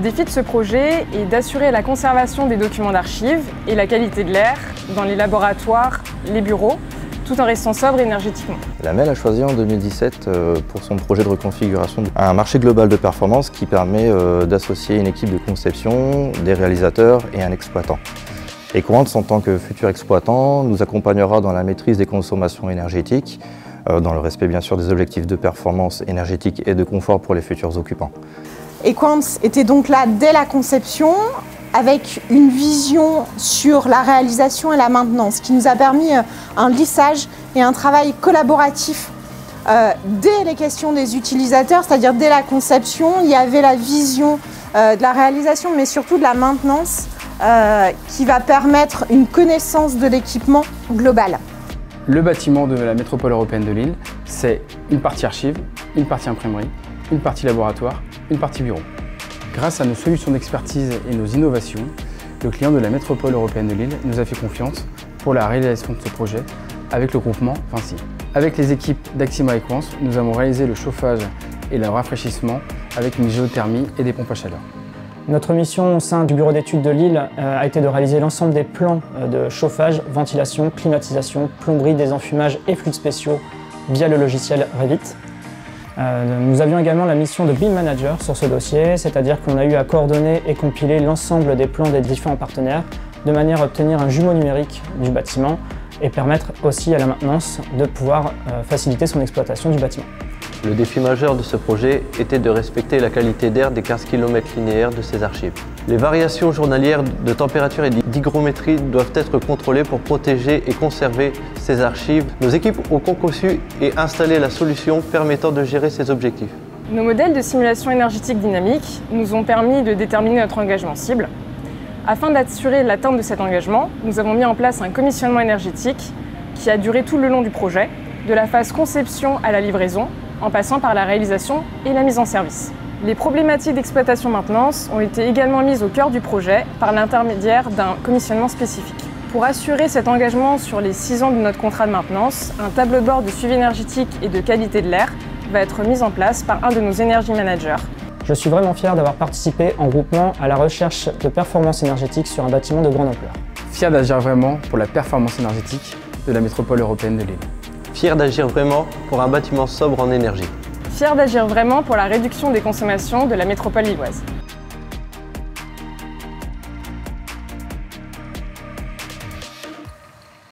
défi de ce projet est d'assurer la conservation des documents d'archives et la qualité de l'air dans les laboratoires, les bureaux, tout en restant sobre énergétiquement. La MEL a choisi en 2017 pour son projet de reconfiguration un marché global de performance qui permet d'associer une équipe de conception, des réalisateurs et un exploitant. Equans, en tant que futur exploitant, nous accompagnera dans la maîtrise des consommations énergétiques, dans le respect bien sûr des objectifs de performance énergétique et de confort pour les futurs occupants. Equans était donc là dès la conception, avec une vision sur la réalisation et la maintenance, qui nous a permis un lissage et un travail collaboratif dès les questions des utilisateurs, c'est-à-dire dès la conception, il y avait la vision de la réalisation, mais surtout de la maintenance, qui va permettre une connaissance de l'équipement global. Le bâtiment de la métropole européenne de Lille, c'est une partie archive, une partie imprimerie, une partie laboratoire, une partie bureau. Grâce à nos solutions d'expertise et nos innovations, le client de la métropole européenne de Lille nous a fait confiance pour la réalisation de ce projet avec le groupement Vinci. Avec les équipes d'Axima Equans, nous avons réalisé le chauffage et le rafraîchissement avec une géothermie et des pompes à chaleur. Notre mission au sein du bureau d'études de Lille a été de réaliser l'ensemble des plans de chauffage, ventilation, climatisation, plomberie, désenfumage et fluides spéciaux via le logiciel Revit. Nous avions également la mission de BIM Manager sur ce dossier, c'est-à-dire qu'on a eu à coordonner et compiler l'ensemble des plans des différents partenaires de manière à obtenir un jumeau numérique du bâtiment et permettre aussi à la maintenance de pouvoir faciliter son exploitation du bâtiment. Le défi majeur de ce projet était de respecter la qualité d'air des 15 km linéaires de ces archives. Les variations journalières de température et d'hygrométrie doivent être contrôlées pour protéger et conserver ces archives. Nos équipes ont conçu et installé la solution permettant de gérer ces objectifs. Nos modèles de simulation énergétique dynamique nous ont permis de déterminer notre engagement cible. Afin d'assurer l'atteinte de cet engagement, nous avons mis en place un commissionnement énergétique qui a duré tout le long du projet, de la phase conception à la livraison, en passant par la réalisation et la mise en service. Les problématiques d'exploitation-maintenance ont été également mises au cœur du projet par l'intermédiaire d'un commissionnement spécifique. Pour assurer cet engagement sur les 6 ans de notre contrat de maintenance, un tableau de bord de suivi énergétique et de qualité de l'air va être mis en place par un de nos Energy Managers. Je suis vraiment fier d'avoir participé en groupement à la recherche de performance énergétique sur un bâtiment de grande ampleur. Fier d'agir vraiment pour la performance énergétique de la métropole européenne de Lille. Fier d'agir vraiment pour un bâtiment sobre en énergie. Fier d'agir vraiment pour la réduction des consommations de la métropole lilloise.